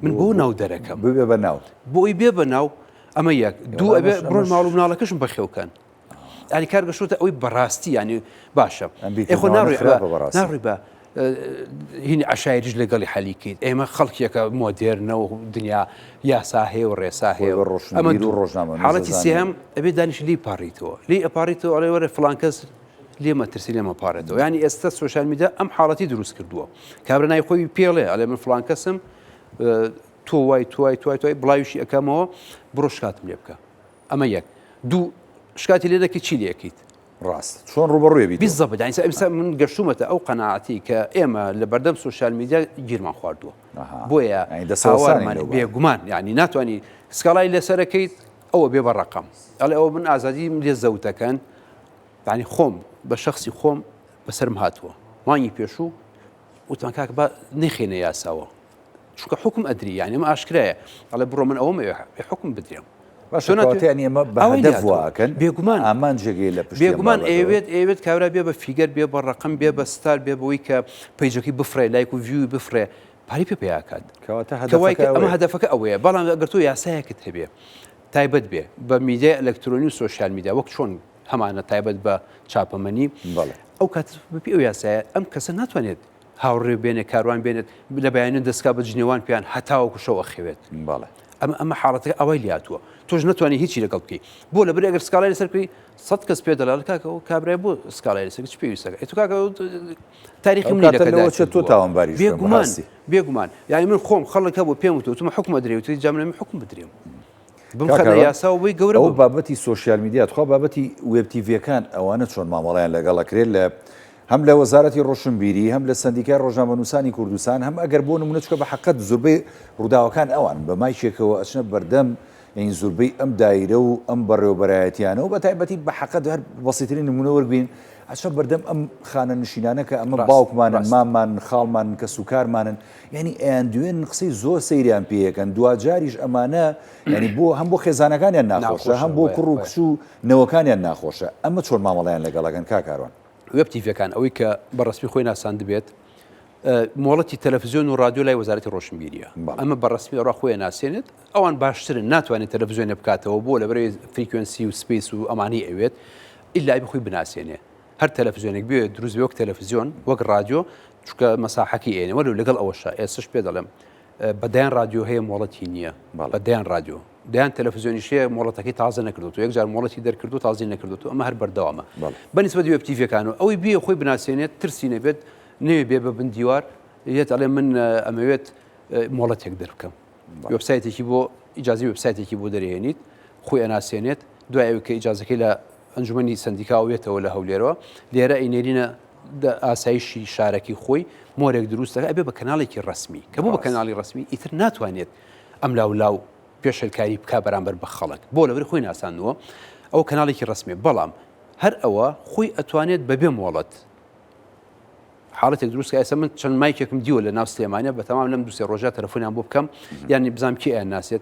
من بۆ ناو دەرەکەم بێ بە ناو بۆی بێ بە ناو ئەمە یەک دوو ئەبێ بڕۆن ماڵ و مناڵەکەشم بەخێوکەن ینی کارگەشتە ئەوەی بەڕاستی ینی باشە ئێخۆ ناڕووی بە هینی عشایریش لەگەڵی حەلیکەیت ئێمە خەڵکیەکە مۆدێرنەوە دنیا یاسا هەیە و ڕێسا هەیە ئەمە ڕۆژنامە حاڵەتی سێهم ئەبێ دانیش لی پاڕیتەوە لی ئەپاڕیتەوە ئەڵێ وەرە فڵان کەس لێمە ترسی لێمە پارێتەوە ینی ئێستا سوۆسیال میدیا ئەم حاڵەتی دروست کردووە کابرا نای خۆی پێڵێ ئەڵێ من فڵان کەسم تۆ وای توای بڵاویشی ئەەکەمەوە بڕۆ شکاتم لێ بکە ئەمە یەک دوو شکاتی لێ دەکەی چی لەکەیت ڕاست چۆن ڕوبەڕوێ بیت بالضبط يعني ئێستا من گەشتومەتە ئەو قەناعەتی کە ئێمە لە بەردەم سوۆسیال میدیا گیرمان خواردووە بۆیە هاوارمان بێگومان یعنی ناتوانانی سکاڵای لەسەرەکەیت ئەوە بێ بە ڕقم ئەڵێ ئەوە من ئازادیم لێ زەوتەکەن یعنی خۆم بە شخصی خۆم بەسرم هاتووە وانی پێشوو وتمان کاکە بە نەخێنە یاساوە چونکە حکم ئەدری یعنی ئەمە ئاشکرایە ئەڵێ بڕۆ من ئەوەمە حکم بدرێم باشەواتیان ئێمە بەهدەفواکەن بێگومان ئامان جێگەی لە پشت بێگومان ئەوێت کابرا بێ بە فیگەر بێ بە ڕقم بێ بە ستار بێ بەوەی کە پیجەکەی بفرێ لایک و ڤیوی بفرێ پاری پێ پێیاکات ئەمە هەدەفەکە ئەوەیە بەڵام ئەگەر تۆ یاسایەکت هەبێ تایبەت بێ بە میدیای ئەلکترۆنی و سوۆسیال میدیا وەک چۆن هەمانە تایبەت بە چاپەمەنی ئەو کات بپی ئەو یاسایە ئەم کەسە ناتوانێت هاوڕێ بێنێ کاروان بێنێت لە بەیانە دەستکا بە جنێوان پێیان هەتاوەکو شەوە خەوێت ئەمە حاڵەتەکە ئەوەی لاتووە تۆش نتوانانی هیچی لەگەڵ بکەیت بۆ لە بەر ئەگەر سکاڵای لەسەر بکەی 100 کەس پێ دەڵال کاکە و کابرای بۆ سکاڵای لەسەر چ پێویستەکە تو کاکە تاریخی منی لەکەداوە تۆ تاوانباری بێگومان یعنی من خۆم خەڵکە بۆ پێم وتوتمە حکومە درێوتی جامنەمی حکم بدرێم بمخەنە یاسا و بۆی گەورە ئەو بابەتی سوۆسیال میدیا خۆ بابەتی وێب تیڤیەکان ئەوانە چۆن مامەڵیان لەگەڵەکرێت لە هەم لە وەزارەتی ڕۆشنبیری هەم لە سندیکای ڕۆژنامەنووسانی کوردستان هەم ئەگەر بۆ نمونە چکە بە حەقەت زۆربەی ڕووداوەکان ئەوان بە مایشێکەوە ئەچنە بەردەم این زۆربەی ئەم دایرە و ئەم بەڕێوەبەرایەتیانە و بە تایبەتی بە حەقەت هەر بەسیترین نمونە وەربین عشە بەردەم ئەم خانە نشینانە کە ئەمە باوکمانن مامان خاڵمان کە سوکارمانن یعنی ئەیان دوێن قسەی زۆر سەیریان پێیەکەن دوجاریش ئەمانە ینی بۆ هەم بۆ خێزانەکانیان ناخۆشە هەم بۆ کوڕ و کچ و نەوەکانیان ناخۆشە ئەمە چۆن مامەڵیان لەگەڵەکەن کاکاروان وێبتیڤەکان ئەوەی کە بەڕسمی خۆی ناسان دەبێت مۆڵەتی تەلەڤیزیۆن و رادیۆ لای وەزارەتی ڕۆشنبیریە ئەمە بەڕسمی ڕا خۆیان ناسێنێت ئەوان باشترن ناتوانێت تەلەڤیزیۆنە بکاتەوە بۆ لەبەرەوەی فریکوێنسی و سپیس و ئەمانی ئەوێت ئیلای بخۆی بناسیێنێ هەر تەلەڤیزیۆنێک بێ دروست بێ وەک تەلەڤیزیۆن وەک رادیۆ چونکە مەساحەکی ئێنێ وەرو لەگەڵ ئەوەشە ئێستش پێ دەڵێم بەدایان رادیۆ هەیە مۆڵەتی نییە بەدایان رادیۆ دایان تەلەڤیزیۆنیشەیە مۆڵەتەکەی تازە نەکردووە یەک جار مۆڵەتی دەرکردو تازی نەکردووە ئەمە هەر بەردەوامە بەنسبەتی وێبتیڤەکانەوە ئەوەی بێ خۆی بناسیێنێت ترسی نەبێت نوێ بێ بە بندیوار یەت ئەڵێ من ئەمەوێت مۆڵەتێک دەربکەم وێبسایتێکی بۆ ئیجازی وێبسایتێکی بۆ دەرهێنیت خۆی ئەناسیێنێت دوای ئەوەی کە ئیجازەکەی لە ئەنجومەنی سندیکاوێتەوە لە هەولێرەوە لێرە ئینێرینە ئاسایشی شارەکی خۆی مۆرێک دروستەکە ئەبێ بە کەناڵێکی ڕسمی کە بوو بە کەناڵی ڕسمی ئیتر ناتوانێت ئەم لاو پێشەلکاری بک بەرامبەر بە خەڵک بۆ لەبەر خۆی ناساندنەوە ئەو کەناڵێکی ڕسمی بەڵام هەر ئەوە خۆی ئەتوانێت بەبێ مۆڵەت حاڵەتێک دروست ئێستا من چەند مایکێکم دیوە لە ناو سلێمانە بە تەمام لەم دووسێ ڕۆژە تەلەفۆنیان بۆ بکەم یانی بزانام کێ ئەیان ناسێت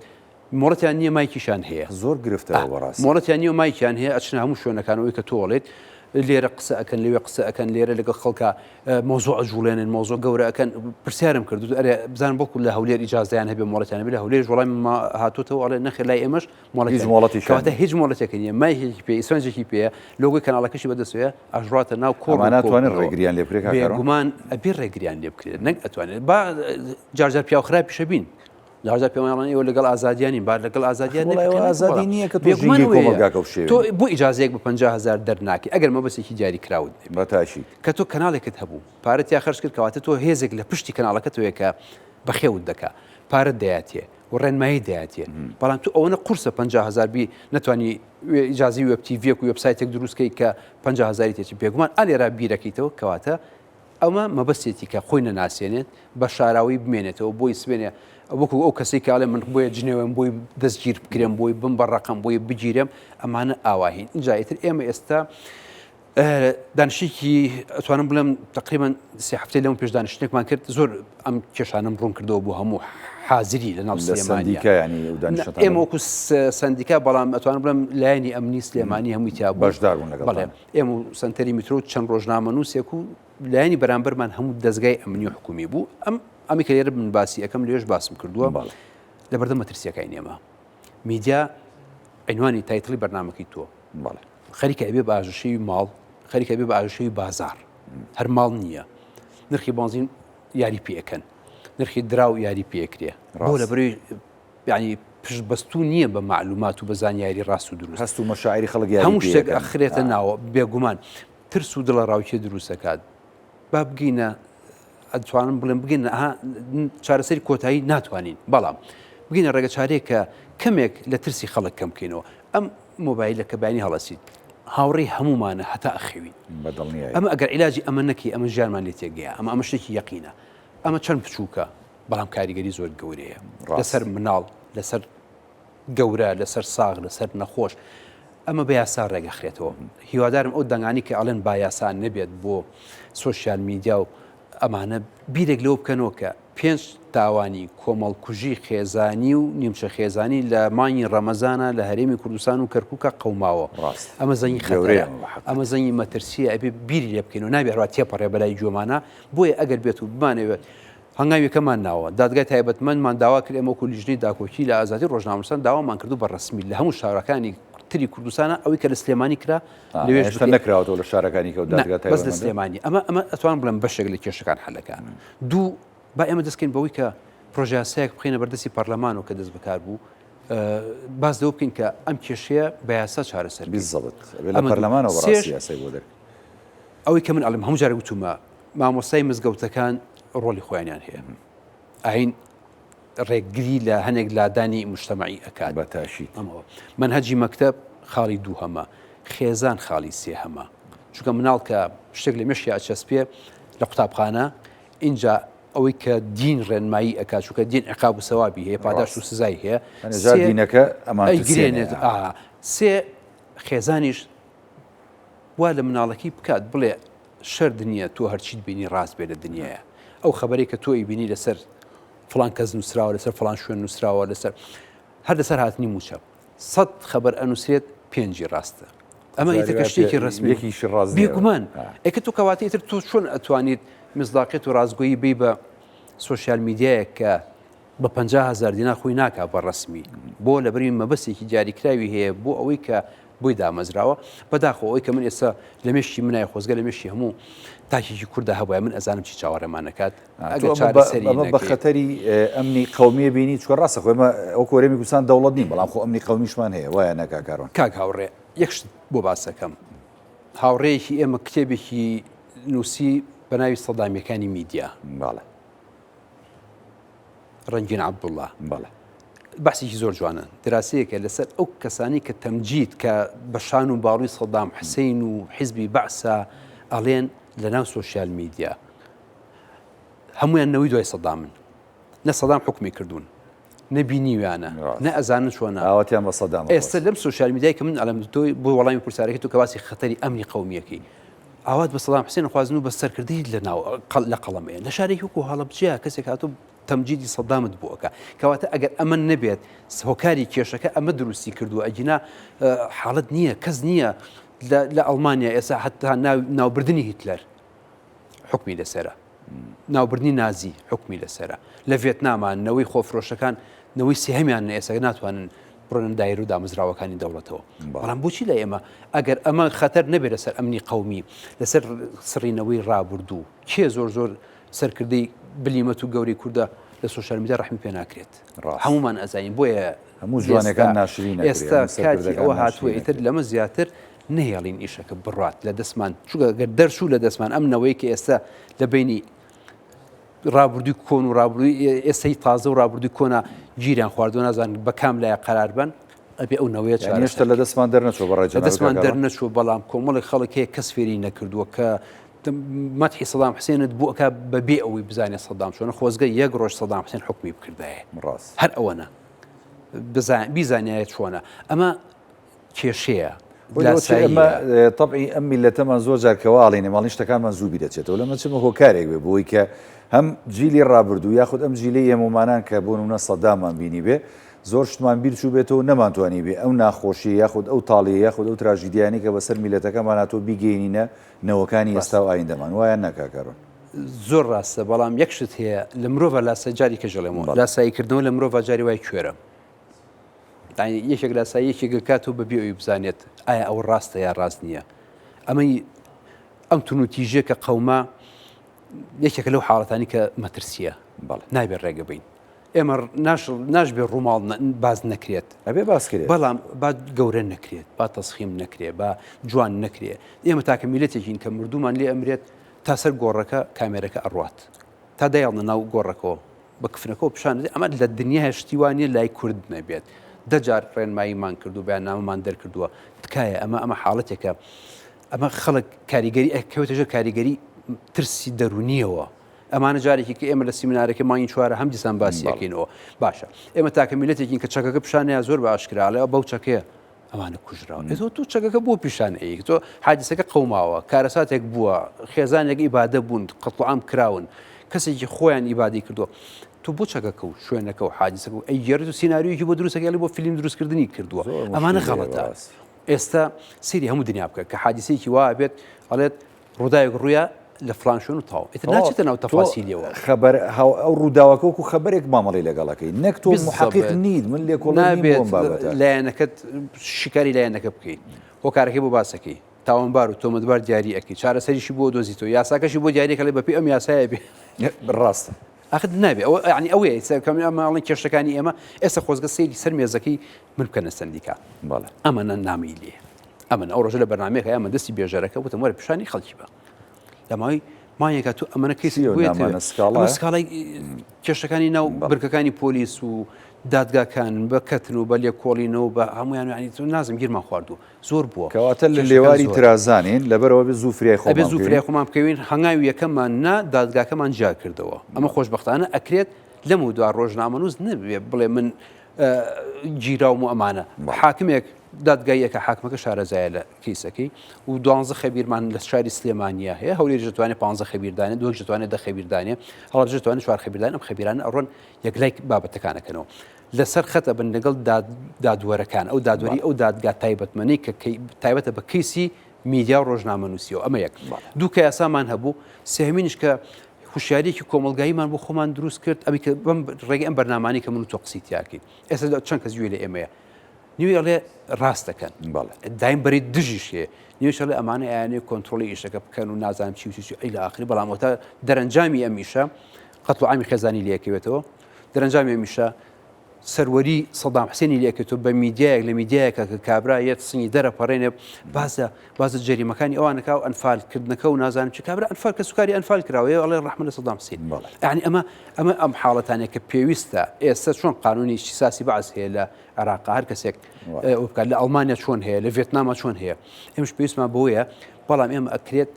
مۆڵەتیان نییە مایکیشان هەیە زۆر گرفتەوە بەڕاستی مۆڵەتیان نییە مایکیان هەیە ئەچنە هەموو شوێنەکانەوەی کە تۆڵێت لێرە قسە ئەەکەن لەوێ قسە ئەەکەن لێرە لەگەڵ خەڵکە مۆزۆ ئەجوڵێنن مۆزۆ گەورە ئەەکەن پرسیارم کرد ئەرێ بزان بۆکو لە هەولێر ئیجازیان هەبێ مۆڵەتیان بێ لە هەولێر وڵای هاتوتەوە ئەڵێ نەخێ لای ئێمەش مۆڵەتیکەواتە هیچ مۆڵەتێکی نییە مایکێکی پێ ئیسفەنجێکی پێەیە لۆگۆی کەناڵەکەشی بەدەستوێ ئاژڕاتە ناو کۆڕ ناتوانێت ڕێگریان لێ بکرێت بێگومان ئەبێ ڕێگریان لێ بکرێت نەک ئەتوانێت با جارجار پیا و خراپیشە بین لەجا پێوانڵان ئێوە لەگەڵ ئازادیانی با لەگەڵ ئازادیان ئازادی نییە کە تۆ بۆ ئیجازەیەک بە 50,000 دەرناکی ئەگەر مەبەستێکی دیاری کراود بەتاشی کە تۆ کەناڵێکت هەبوو پارەت یا خەرج کرد کەواتە تۆ هێزێک لە پشتی کەناڵەکە تۆیەکە بەخێوت دەکا پارەت دەیاتێ و ڕێنمایی دەیاتێ بەڵام تو ئەوەنە قورسە 50,000 بی نتوانی ئیجازی وێبتیڤێک و وێبسایتێک دروستکەی کە 50,000 تێکی پێگومان ئالێرا بیرەکەیتەوە کەواتە ئەمە مەبەستێتی کە خۆی نەناسێنێت بە شاراوی بمێنێتەوە بۆی سوێنێ وەکو ئەو کەسی کاڵێ من بۆیە جنێوم بۆی دەستگیر بکرێم بۆی بم بەڕقم بۆی بگیرێم ئەمانە ئاواهین اینجایتر ئێمە ئێستا دانشێکی ئەتوانم بڵێم تقریبان سێ هەفتەی لەم پێش دانیشتێکمان کرد زۆر ئەم کێشانم ڕوون کردەوە بۆ هەموو حازری لە ناو سلێمانیا ئێمە وەکو سندیکا بەڵام ئەتوانم بڵێم لایەنی ئەمنی سلێمانی هەمووی تیا بەشداربوون لەگەڵ بەڵێ ئێمە و سنتەری میترۆ چەند ڕۆژنامە نووسێک و لایەنی بەرامبەرمان هەموو دەستگای ئەمنی و حکومی بوو ئەمی کە لێرە من باسی ئەەکەم لێش باسم کردووە لە بەردەم مەترسیەکەی نێمە میدیا عنوانی تایتڵی بەرنامەکەی تۆ خەریکە ئەبێ بە ئاژەشەی ماڵ خەریکە بێ بە ئاژەشەی بازار هەر ماڵ نییە نرخی بانزین یاری پێەکەن نرخی دراو یاری پێکرێ بۆ لە بەروی ینی پشتبەستوو نییە بە معلومات و بە زانیاری ڕاست و دروست هەست و مەشاعری خەڵک هەموو شتێک ئەخرێتە ناوە بێگومان ترس و دڵە ڕاوکێ دروستەکات با بگینە ئەتوانم بڵێم بگەین چارەسەری کۆتایی ناتوانین بەڵام بگینە ڕێگە چارەیە کە کەمێک لە ترسی خەڵک کەم بکەینەوە ئەم مۆبایلە کە بەینی هەڵەسیت هاوڕێی هەمومانە هەتا ئەخەوین ئەمە ئەگەر عیلاجی ئەمە نەکی ئەمە ژیانمان لێ تێگەیە ئەمە شتێکی یەقینە ئەمە چەند بچووکە بەڵام کاریگەری زۆر گەورەیە لەسەر مناڵ لەسەر گەورە لەسەر ساغ لەسەر نەخۆش ئەمە بە یاسا ڕێگەخرێتەوە هیوادارم ئەو دەنگانی کە ئەڵێن با یاسان نەبێت بۆ سۆشیال میدیا و ئەمانە بیرێک لەوە بکەنەوە کە 5 تاوانی کۆمەڵکوژی خێزانی و نیمچە خێزانی لە مانگی ڕەمەزانە لە هەرێمی کوردستان و کەرکووکە قەوماوە ئەمە زەنگی خەتەرە ئەمە زەنگی مەترسیە ئەبێ بیری لێ بکەین و نابێ ڕات تێپەڕێ بەلای جۆمانە بۆیە ئەگەر بێت و بمانەوێت هەنگاویەکەمان ناوە دادگای تایبەتمەندمان داوا کرد ئێمە کولیژنەی داکۆکی لە ئازادی ڕۆژنامەنووسان داوامان کردو بە ڕسمی لە هەموو شارەکانی تری کوردستانە ئەوەی کە لە سلێمانی کرا لەوێش نەکراوەوە لە شارەکانی کە دادگای بەس لە سلێمانی ئەمە ئەتوان بڵێم بەشێک لە کێشەکان حەلەکان دوو با ئێمە دەستکەین بەوەی کە پرۆژیاسەیەک بخینە بەردەستی پەرلەمان و کە دەست بەکار بوو باس لەوە بکەین کە ئەم کێشەیە بە یاسا چارەسەر لە پەرلەمانەوە بەڕاستی یاسای بۆ دەر ئەوەی کە من ئەڵێم هەموو جارە گوتومە مامۆستای مزگەوتەکان ڕۆلی خۆیانیان هەیە ئاین ڕێگری لە هەنێک لادانی مجتەمەعی ئەکات بەتاشی ئەمەوە منهەجی مەکتەب خاڵی دوو هەمە خێزان خاڵی سێ هەمە چونکە مناڵ کە شتێک لە مێشی ئەچەسپێ لە قوتابخانە اینجا ئەوەی کە دین ڕێنمایی ئەکات چونکە دین عقاب و سەوابی هەیە پاداش و سزای هەیە دینەکە ئەمان گرێنێت سێ خێزانیش وا لە مناڵەکەی بکات بڵێ شەر دنیا تۆ هەرچیت بینی ڕاست بێ لە دنیاە ئەو خەبەرەی کە تۆی بینی لەسەر فلان کەس نووسراوە لەسەر فلان شوێن نووسراوە لەسەر هەر لەسەر هاتنی موچە 100 خەبەر ئەنووسێت پێنجی ڕاستە ئەمە ئیترکە شتێکی ڕسمی بێگومان ئەکە تو کەواتە ئیتر تۆ چۆن ئەتوانیت مزداقێت و ڕازگۆیی بێ بە سوۆسیال میدیایە کە بە 50,000 دینا خۆی ناکا بە ڕسمی بۆ لەبەری مەبەستێکی جاریکراوی هەیە بۆ ئەوەی کە بۆی دامەزراوە بەداخۆ ئەوەی کە من ئێستا لە مێشتی منای خۆزگە لە مێشتی هەموو تاکێکی کووردا هەبووە من ئەزانم چی چاوەڕێمانەکات ئەمە بە خەتەری ئەمنی قەومیە بینی چکە ڕاستە خۆمە ئەو کۆرەمی کوردستان دەوڵەت نین بەڵام خۆ ئەمنی قەومیشمان هەیە وایە نەکاکارۆن کاک هاوڕێ یەکشت بۆ باسەکەم هاوڕێیەکی ئێمە کتێبێکی نووسی بە ناوی سەدامیەکانی میدیا باڵە ڕەنگین عەبدوڵڵا باڵە باسێکی زۆر جوانە دراسەیەکە لەسەر ئەو کەسانی کە تەمجید کە بە شان و باڵوی سەدام حوسێین و حیزبی بەعسا ئەڵێن لە ناو سۆسیال میدیا هەمویان نەوەی دوای سەدامن نە سەدام حکمی کردوون نەبینیویانە نە ئەزانن چۆنە ئاواتیان بە سەدام ئێستا لەم سۆسیال میدیای کە من ئەڵێم تۆی بۆ وەڵامی پرسیارەکەی تو کە باسی خەتەری ئەمنی قەومیەکەی ئاوات بە سەدام حوسێن خوازن و بە سەرکردەی لە قەڵەمەیە لە شارێکی وەکو هەڵەبجەیە کەسێک هاتوو تەمجیدی سەدامت بۆکە کەواتە ئەگەر ئەمە نەبێت هۆکاری کێشەکە ئەمە دروستی کردووە ئەجینا حاڵەت نییە کەس نییە لە ئەڵمانیا ئێستا حتا ناوبردنی هیتلەر حکمی لەسەرە ناوبردنی نازی حکمی لەسەرە لە ڤێتنامان نەوەی خۆفرۆشەکان نەوەی سێهەمیان ئێستا ناتوانن بڕۆنن دایر و دامەزراوەکانی دەوڵەتەوە بەڵام بۆچی لە ئێمە ئەگەر ئەمە خەتەر نەبێت لەسەر ئەمنی قەومی لەسەر سڕینەوەی ڕابردوو کێ زۆر سەرکردەی بلیمەت و گەوری کووردە لە سۆشیال میدیا ڕەحمی پێ ناکرێت هەمومان ئەزانین بۆیە هەموو جوانەکان ناشرین ئێستا کاتی ئەوە هاتووە ئیتر لەمە زیاتر نهێڵین ئیشەکە بڕات لە دەستمان چووگەر دەرچوو لە دەستمان ئەم نەوەی کە ئێستا لە بینی ڕابردووی کۆن و ڕابردووی ئێستای تازە و ڕابردووی کۆنا گیریان خواردو نازان بە کام لایە قەرار بن ئەبێ ئەو نەوەیە هێشتا لە دەستمان دەرنەچوە بەڕێجە لە دەستمان دەرنەچوە بەڵام کۆمەڵی خەڵک هەیە کەس فێری نەکردووە کە مەدحی سەدام حوسێنت بوو ئەکا بەبێ ئەوەی بزانێت سەدام چۆنە خۆزگە یەک ڕۆژ سەدام حوسێن حکمی بکردایە ڕاست هەر ئەوەنە بیزانایە چۆنە ئەمە کێشەیە طبعی ئەم میلەتەمان زۆر جارکەواڵێنێ ماڵی شتەکانمان زوو بیرەچێتەوە لەمە چمە هۆکارێک بێ بۆی کە هەم جیلی ڕابردوو یاخود ئەم جیلی ئێمەمانان کە بۆ نمونە سەدامان بینی بێ زۆر شتمان بیر چوو بێتەوە نەمانتوانی بێ ئەو ناخۆشی یاخود ئەو تاڵی یاخود ئەو تراژیدیانی کە بەسەر میلەتەکەمان هاتۆ بیگەینینە نەوەکانی ئێستا و ئایندەمان وایە نەکاکارۆن زۆر ڕاستە بەڵام یەکشت هەیە لە مرۆڤ لاسە جاری کە ژەڵێمەوە لاساییکردنەوە لە مرۆڤ جاری وای کوێرە یەکێک لاساییەکێک کات و بەبێ ئەوی بزانێت ئایا ئەو ڕاستە یا ڕاست نییە ئەمەی ئەم تونوتیژە کە قەوما یەکێکە لەو حاڵەتانی کە مەترسیە نایبێت ڕێگە بین ئێمە ناشبێت ڕووماڵ باز نەکرێت ئەبێ باسکرێت بەڵام با گەورە نەکرێت با تەسخیم نەکرێت با جوان نەکرێت ئێمە تاکە میلەتێکین کە مردومان لێ ئەمرێت تا سەر گۆڕەکە کامێرەکە ئەڕوات تا دایاڵنە ناو گۆڕەکەەوە بە کفنەکەەوە پیشان ئەمە لە دنیا هەشتیوانە لای کورد نەبێت دەجار ڕێنماییمان کردو بیان نامەمان دەرکردووە تکایە ئەمە حاڵەتێکە ئەمە خەڵک کاریگەری ئەکەوێتەژە کاریگەری ترسی دەرونیەوە ئەمانە جارێکی کە ئێمە لە سیمینارەکە مانگی چوارە هەم دیسان باسیەکەینەوە باشە ئێمە تاکە میلەتێکین کە چەکەکە پیشانەیە زۆر بە ئاشکراڵەوە بەو چەکەیە ئەمانە کوژراوە ئێتۆ تو چەکەکە بۆ پیشانەیە تۆ حادیسەکە قەوماوە کارەساتێک بووە خێزانێک ئیبادە بوون قەتڵعام کراون کەسێکی خۆیان ئیبادی کردووە تو بۆ چەکەکە و شوێنەکە و حادیسەکە و ئەیگەڕێت و سیناریویەکی بۆ دروستەکەی بۆ فیلم دروستکردنی کردووە ئەمانە غەڵەتە ئێستا سری هەموو دنیا بکە کە حادیسەیەکی وا بێت ئەڵێت ڕووداوێک ڕوویە لە فلان شوێن و تاو ئێتر ناچێتە ناو تەفاسیلیەوە خەبەر ئەو ڕووداوەکە وەکو خەبەرێک مامەڵی لەگەڵەکەی نەک تۆ محەقیق نیت من لێ کۆڵ نابێت لایەنەکەت شکاری لایەنەکە بکەیت هۆکارەکەی بۆ باسەکەی تاوانبار و تۆمەتبار دیاری ئەەکەی چارەسەریشی بۆ دۆزیتەوە یاساکەشی بۆ دیاریەکە لێ بەپی ئەم یاسایە بێ ڕاستە ئاخت نابێت ینی ئەوەیە ئەماڵی کێشەکانی ئێمە ئێستا خۆزگە سەیری سەر مێزەکەی من بکەنە سندیکا ئەمەە نامی لێ ئەمن ئەو ڕۆژە لە بەرنامەیەکە ئەمە دەستی بێژەرەکە وتم وەرە پیشانی خەڵکی بە لەماوەی مایەکە تو ئەمەە کەسی سکاڵای کێشەکانی ناو برکەکانی پۆلیس و دادگاکان بەکەتن و بە لێ کۆڵینەوە بە هەمویان ینی نازم گیرمان خواردو زۆر بووە کەواتە لە لێواری ترازانین لەبەرەوە بێ زوو زوو خۆمان بکەوین هەنگاوی یەکەممان نا دادگاکەمان جا کردەوە ئەمە خۆشبەختانە ئەکرێت لەم و دوار ڕۆژنامەنووس نەبێ بڵێ من گیراوم و ئەمانە حاکمێک دادگاییەکە حاکمەکە شارەزایە لە کیسەکەی و 12 خەبیرمان لە شاری سلێمانیا هەیە هەولێر دەتوانێت 15 خەبیردانێ دووەک دەتوانێت 10 خەبیردانێ هەڵبژێت دەتوانێت 4 خەبیردان ئەم خەبیرانە ئەڕۆن یەکلای بابەتەکانەکەنەوە لەسەر خەتە بن لەگەڵ دادوەرەکان ئەو دادوەری ئەو دادگا تایبەتمەنی کە تایبەتە بە کەیسی میدیا و ڕۆژنامەنووسیەوە ئەمە یەک دوو کە یاسامان هەبوو سێهمینش کە خوشیارێکی کۆمەلگاییمان بۆ خۆمان دروست کرد ئەمی کە بەم ڕێگە ئەم بەرنامانی کە من و تۆ قسەی تیاکەین ئێستا چەند کەس گوێ لە ئێمەیە نیوی ئەڵێ ڕاستەکەن دایم بەری دژیش هەیە نیویش ئەڵێ ئەمانە ئایانەیە کۆنتترۆلی ئیشەکە بکەن و نازانم چی ئەی لە ئاخری بەڵام تا دەرەنجامی ئەمیشە قەت و عامی خێزانی لەکەوێتەوە دەرەنجامی ئەمیشە سەروەری سەدام حسێنی لێکێتەوە بە میدیایەک لە میدیایەکە کە کابرا یەت سنگی دەرەپەڕێنێ بازە جەریمەکانی ئەوانەکە و ئەنفالکردنەکە و نازانم چی کابرا ئەنفال کە سوکاری ئەنفال کراوەیە ئەڵێ ڕەحمە لە سەدام حسێن یعنی ئەم حاڵەتانێک کە پێویستە ئێستا چۆن قانونی سیاسی بەعز هەیە لە عێراق هەر کەسێک بکات لە ئەڵمانیا چۆن هەیە لە ڤێتنامە چۆن هەیە ئێمەش پێویستمان بۆیە بەڵام ئێمە ئەکرێت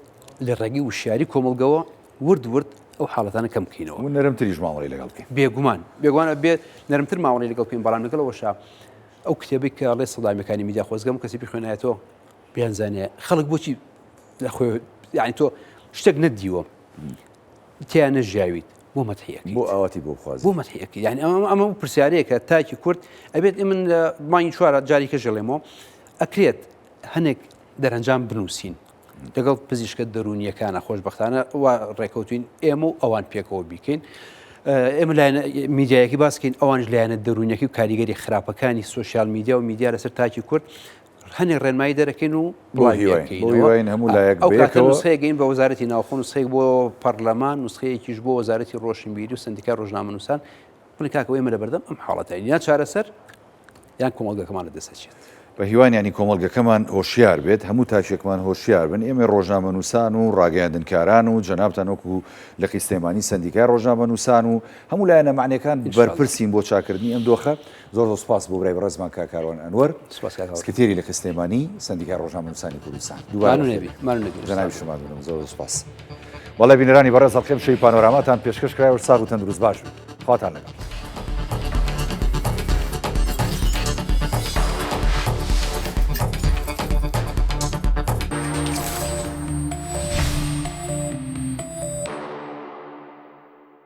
لە ڕێگەی وشیاری کۆمەڵگەوە ورد ئەو حاڵەتانە کەم بکەینەوە و نەرمتریش ماوەڵی لەگەڵ بکەین بێگومانە بێت نەرمتر ماوەڵی لەگەڵ بکەین بەڵام لەگەڵەوەشە ئەو کتێبی کە ئەڵێ سەدامەکانی میدیا خۆزگەم کەسی بخوێنایەتەوە بیانزانێ خەڵک بۆچی لە خۆی یعنی تۆ شتێک نەدیوە تیان نەژیاویت بۆ مەتحیەکەی بۆ ئاواتی بۆ بخوازی بۆ مەتحیەکەی یعنی ئەمە پرسیارەیەکە تاکی کورد ئەبێت من مانگی چوارە جاریکە ژەڵێمەوە ئەکرێت هەنێک دەرەنجام بنووسین لەگەڵ پزیشکە دەرونیەکانە خۆشبەختانە وا ڕێکەوتین ئێمە و ئەوان پێکەوە بیکەین ئێمە لایەنە میدیایەکی باسکەین ئەوانش لایەنە دەرونیەکی و کاریگەری خراپەکانی سوۆسیال میدیا و میدیا لەسەر تاکی کورد هەنێ ڕێنمایی دەرەکەین و بڵاوین هەموو لایەک ئەو نوسخەیەگەین بە وەزارەتی ناوخۆ نوسخەیەک بۆ پەرلەمان نوسخەیەکیش بۆ وەزارەتی ڕۆشنبیری و سندیکا ڕۆژنامەنووسان بڵێ کاکەوە ئێمە لەبەردەم ئەم حاڵەتەیە یان چارەسەر یان کۆمەڵگەکەمان لەدەستەچێت بە هیوانیانی کۆمەڵگەکەمان هۆشیار بێت هەموو تاچێکمان هۆشیار بن ئێمە ڕۆژنامەنووسان و ڕاگەیاندنکاران و جەنابتان وەکو لە قیستێمانی سندیکای ڕۆژنامەنووسان و هەموو لایەنە معنیەکان بەرپرسین بۆ چاکردنی ئەم دۆخە زۆر سوپاس بۆ برای ڕێزمان کاکاروان ئەنوەر سکرتێری لە قیستێمانی سندیکای ڕۆژنامەنووسانی کوردستان جەنابی شما زۆر سوپاس وەڵای بینەرانی بەڕێز هەڵقێم شەوی پانۆراماتان پێشکەش کرایەوە ساغ و تەندروست باش خواتان لەگەڵ